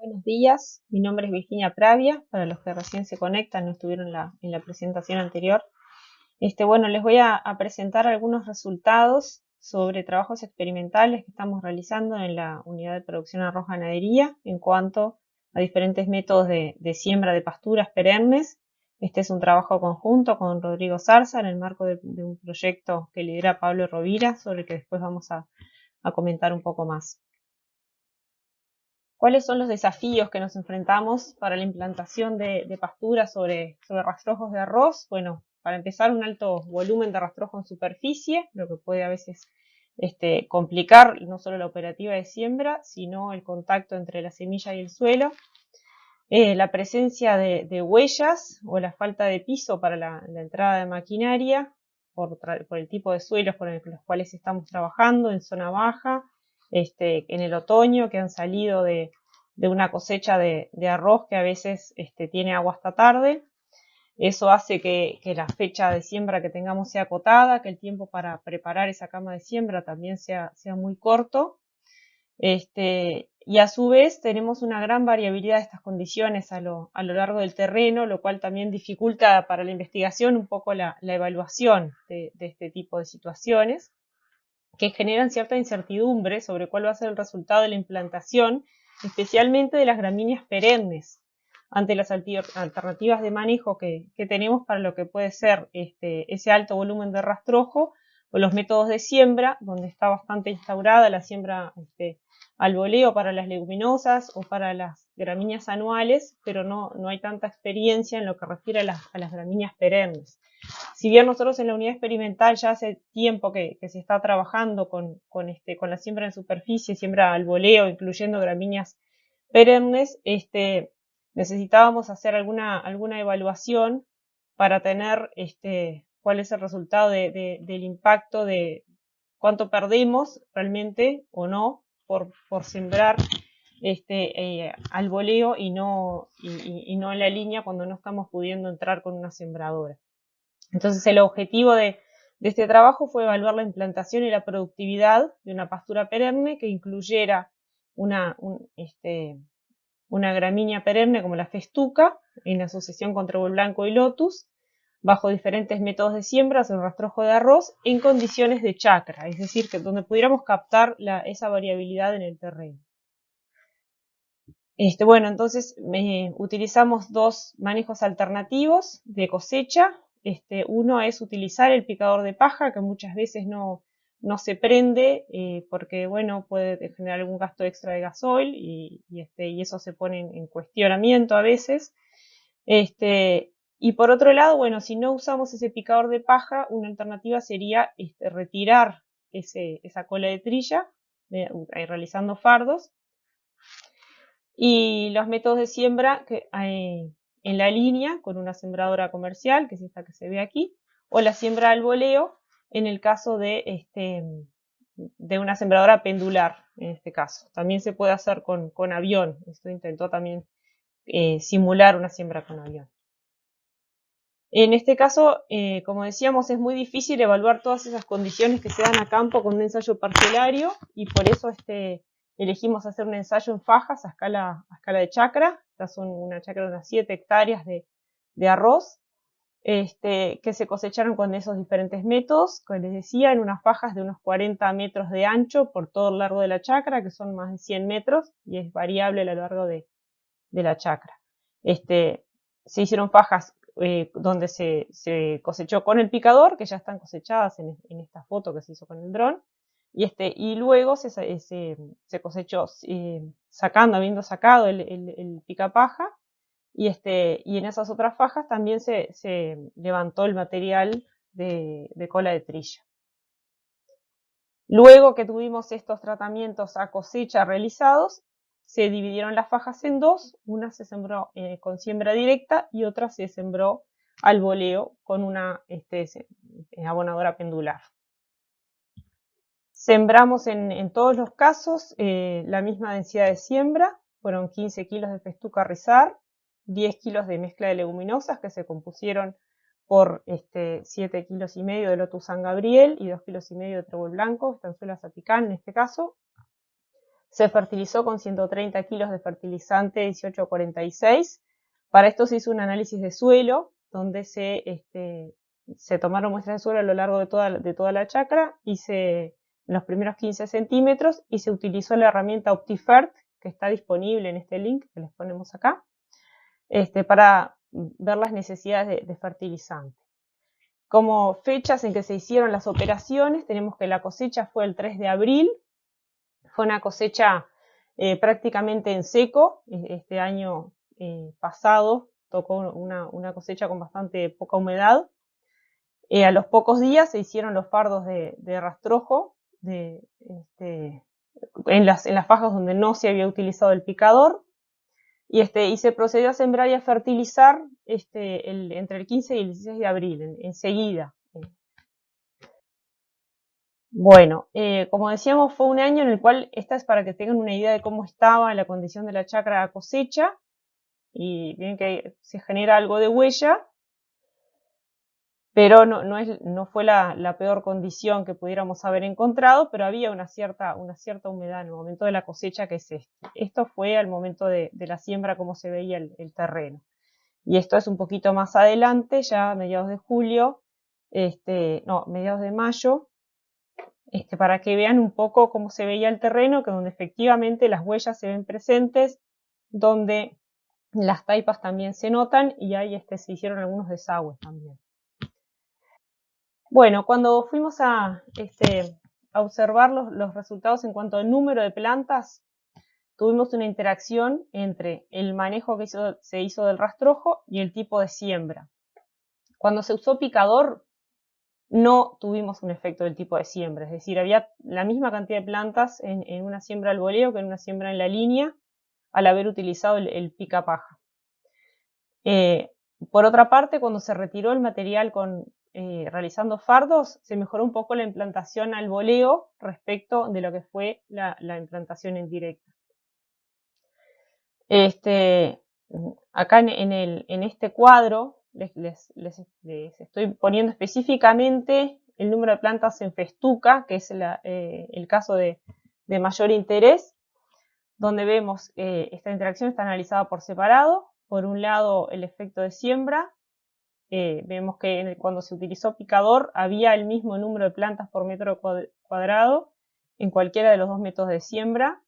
Buenos días, mi nombre es Virginia Pravia, para los que recién se conectan, no estuvieron en la presentación anterior. Bueno, les voy a presentar algunos resultados sobre trabajos experimentales que estamos realizando en la unidad de producción arroz ganadería en cuanto a diferentes métodos de siembra de pasturas perennes. Este es un trabajo conjunto con Rodrigo Zarza en el marco de un proyecto que lidera Pablo Rovira, sobre el que después vamos a comentar un poco más. ¿Cuáles son los desafíos que nos enfrentamos para la implantación de pasturas sobre rastrojos de arroz? Bueno, para empezar, un alto volumen de rastrojo en superficie, lo que puede a veces complicar no solo la operativa de siembra, sino el contacto entre la semilla y el suelo. La presencia de huellas o la falta de piso para la entrada de maquinaria por el tipo de suelos con los cuales estamos trabajando en zona baja, en el otoño, que han salido de una cosecha de arroz que a veces tiene agua hasta tarde. Eso hace que la fecha de siembra que tengamos sea acotada, que el tiempo para preparar esa cama de siembra también sea muy corto. Y a su vez tenemos una gran variabilidad de estas condiciones a lo largo del terreno, lo cual también dificulta para la investigación un poco la evaluación de este tipo de situaciones, que generan cierta incertidumbre sobre cuál va a ser el resultado de la implantación, especialmente de las gramíneas perennes, ante las alternativas de manejo que tenemos para lo que puede ser ese alto volumen de rastrojo, o los métodos de siembra, donde está bastante instaurada la siembra al voleo para las leguminosas o para las gramíneas anuales, pero no hay tanta experiencia en lo que refiere a las gramíneas perennes. Si bien nosotros en la unidad experimental ya hace tiempo que se está trabajando con la siembra en superficie, siembra al voleo, incluyendo gramíneas perennes, necesitábamos hacer alguna evaluación para tener cuál es el resultado del impacto de cuánto perdemos realmente o no por sembrar al voleo y no en la línea cuando no estamos pudiendo entrar con una sembradora. Entonces el objetivo de este trabajo fue evaluar la implantación y la productividad de una pastura perenne que incluyera una gramínea perenne como la festuca en asociación con trébol blanco y lotus, bajo diferentes métodos de siembra, o rastrojo de arroz, en condiciones de chacra, es decir, que donde pudiéramos captar esa variabilidad en el terreno. Bueno, entonces utilizamos dos manejos alternativos de cosecha. Uno es utilizar el picador de paja, que muchas veces no se prende porque, bueno, puede generar algún gasto extra de gasoil y eso se pone en cuestionamiento a veces. Y por otro lado, bueno, si no usamos ese picador de paja, una alternativa sería retirar esa cola de trilla realizando fardos. Y los métodos de siembra que hay en la línea con una sembradora comercial, que es esta que se ve aquí, o la siembra al voleo en el caso de una sembradora pendular, en este caso. También se puede hacer con avión. Esto intentó también simular una siembra con avión. En este caso, como decíamos, es muy difícil evaluar todas esas condiciones que se dan a campo con un ensayo parcelario y por eso elegimos hacer un ensayo en fajas a escala de chacra. Estas son una chacra de unas 7 hectáreas de arroz que se cosecharon con esos diferentes métodos, como les decía, en unas fajas de unos 40 metros de ancho por todo el largo de la chacra, que son más de 100 metros y es variable a lo largo de la chacra. Se hicieron fajas donde se cosechó con el picador, que ya están cosechadas en esta foto que se hizo con el dron, y luego se cosechó habiendo sacado el picapaja, y en esas otras fajas también se levantó el material de cola de trilla. Luego que tuvimos estos tratamientos a cosecha realizados, se dividieron las fajas en dos, una se sembró con siembra directa y otra se sembró al voleo con una abonadora pendular. Sembramos en todos los casos la misma densidad de siembra, fueron 15 kilos de festuca rizar, 10 kilos de mezcla de leguminosas que se compusieron por 7 kilos y medio de lotus San Gabriel y 2 kilos y medio de trébol blanco, estanzuelas apicán en este caso. Se fertilizó con 130 kilos de fertilizante 1846. Para esto se hizo un análisis de suelo, donde se tomaron muestras de suelo a lo largo de toda la chacra, en los primeros 15 centímetros, y se utilizó la herramienta OptiFert, que está disponible en este link que les ponemos acá, para ver las necesidades de fertilizante. Como fechas en que se hicieron las operaciones, tenemos que la cosecha fue el 3 de abril, fue una cosecha prácticamente en seco. Este año pasado tocó una cosecha con bastante poca humedad. A los pocos días se hicieron los fardos de rastrojo en las fajas donde no se había utilizado el picador, y se procedió a sembrar y a fertilizar entre el 15 y el 16 de abril, enseguida. Bueno, como decíamos, fue un año en el cual, esta es para que tengan una idea de cómo estaba la condición de la chacra a cosecha, y bien que se genera algo de huella, pero no fue la peor condición que pudiéramos haber encontrado, pero había una cierta humedad en el momento de la cosecha, que es este. Esto fue al momento de la siembra, como se veía el terreno. Y esto es un poquito más adelante, ya a mediados de julio, mediados de mayo, para que vean un poco cómo se veía el terreno, que donde efectivamente las huellas se ven presentes, donde las taipas también se notan, y ahí se hicieron algunos desagües también. Bueno, cuando fuimos a observar los resultados en cuanto al número de plantas, tuvimos una interacción entre el manejo que se hizo del rastrojo y el tipo de siembra. Cuando se usó picador, no tuvimos un efecto del tipo de siembra, es decir, había la misma cantidad de plantas en una siembra al voleo que en una siembra en la línea, al haber utilizado el picapaja. Por otra parte, cuando se retiró el material realizando fardos, se mejoró un poco la implantación al voleo respecto de lo que fue la implantación en directa. Acá en este cuadro les estoy poniendo específicamente el número de plantas en festuca, que es el caso de mayor interés, donde vemos esta interacción está analizada por separado. Por un lado, el efecto de siembra. Vemos que cuando se utilizó picador había el mismo número de plantas por metro cuadrado en cualquiera de los dos métodos de siembra.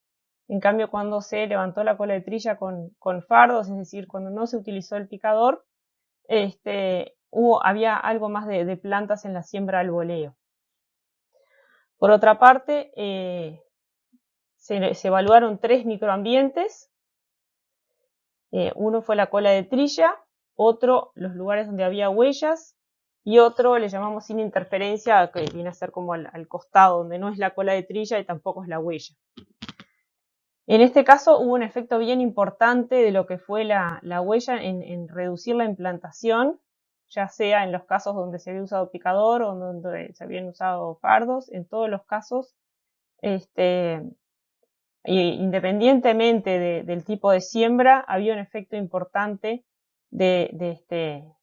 En cambio, cuando se levantó la cola de trilla con fardos, es decir, cuando no se utilizó el picador, había algo más de plantas en la siembra al voleo. Por otra parte, se evaluaron 3 microambientes. Uno fue la cola de trilla, otro los lugares donde había huellas, y otro le llamamos sin interferencia, que viene a ser como al costado, donde no es la cola de trilla y tampoco es la huella. En este caso hubo un efecto bien importante de lo que fue la huella en reducir la implantación, ya sea en los casos donde se había usado picador o donde se habían usado fardos. En todos los casos, independientemente del tipo de siembra, había un efecto importante de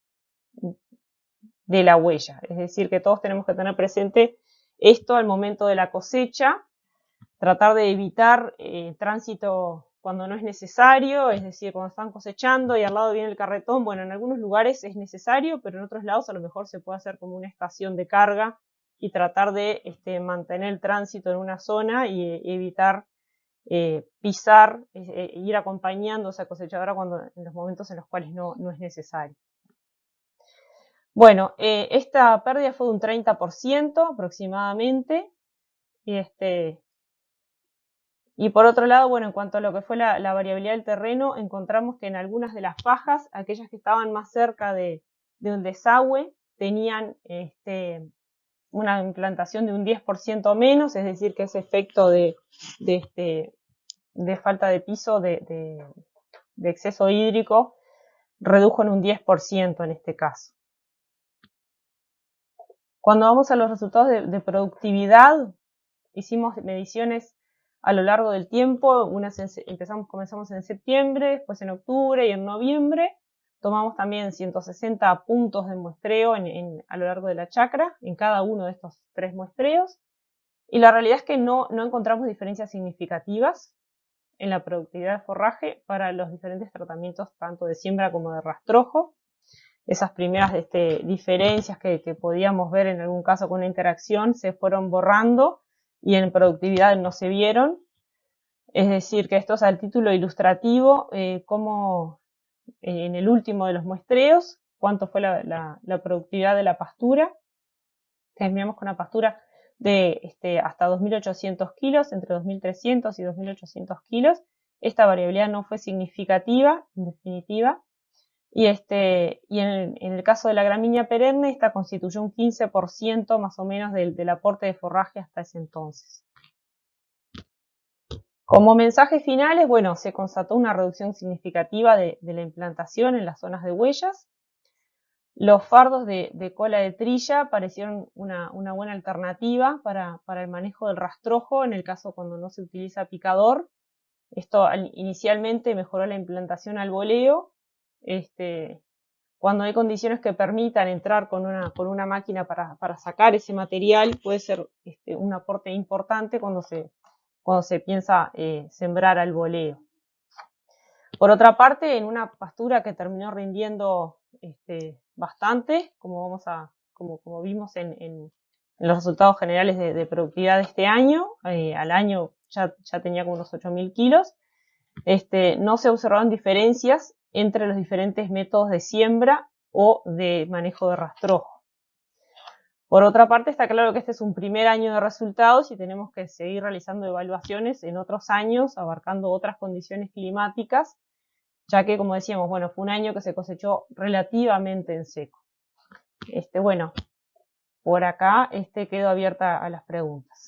la huella. Es decir, que todos tenemos que tener presente esto al momento de la cosecha, tratar de evitar tránsito cuando no es necesario, es decir, cuando están cosechando y al lado viene el carretón. Bueno, en algunos lugares es necesario, pero en otros lados a lo mejor se puede hacer como una estación de carga y tratar de mantener el tránsito en una zona y evitar pisar, ir acompañando a esa cosechadora en los momentos en los cuales no es necesario. Bueno, esta pérdida fue de un 30% aproximadamente. Y por otro lado, bueno, en cuanto a lo que fue la variabilidad del terreno, encontramos que en algunas de las fajas, aquellas que estaban más cerca de un desagüe, tenían una implantación de un 10% menos, es decir, que ese efecto de falta de piso, de exceso hídrico, redujo en un 10% en este caso. Cuando vamos a los resultados de productividad, hicimos mediciones a lo largo del tiempo. Comenzamos en septiembre, después en octubre y en noviembre. Tomamos también 160 puntos de muestreo a lo largo de la chacra, en cada uno de estos 3 muestreos. Y la realidad es que no encontramos diferencias significativas en la productividad de forraje para los diferentes tratamientos, tanto de siembra como de rastrojo. Esas primeras diferencias que podíamos ver en algún caso con una interacción se fueron borrando y en productividad no se vieron. Es decir, que esto es al título ilustrativo, como en el último de los muestreos, cuánto fue la productividad de la pastura. Terminamos con una pastura de hasta 2.800 kilos, entre 2.300 y 2.800 kilos. Esta variabilidad no fue significativa, en definitiva. Y en el caso de la gramínea perenne, esta constituyó un 15% más o menos del aporte de forraje hasta ese entonces. Como mensajes finales, bueno, se constató una reducción significativa de la implantación en las zonas de huellas. Los fardos de cola de trilla parecieron una buena alternativa para el manejo del rastrojo, en el caso cuando no se utiliza picador. Esto inicialmente mejoró la implantación al boleo. Cuando hay condiciones que permitan entrar con una máquina para sacar ese material, puede ser un aporte importante cuando se piensa sembrar al boleo. Por otra parte, en una pastura que terminó rindiendo bastante, como vimos en los resultados generales de productividad de este año, al año ya tenía como unos 8.000 kilos, no se observaron diferencias entre los diferentes métodos de siembra o de manejo de rastrojo. Por otra parte, está claro que este es un primer año de resultados y tenemos que seguir realizando evaluaciones en otros años, abarcando otras condiciones climáticas, ya que, como decíamos, bueno, fue un año que se cosechó relativamente en seco. Bueno, por acá quedo abierta a las preguntas.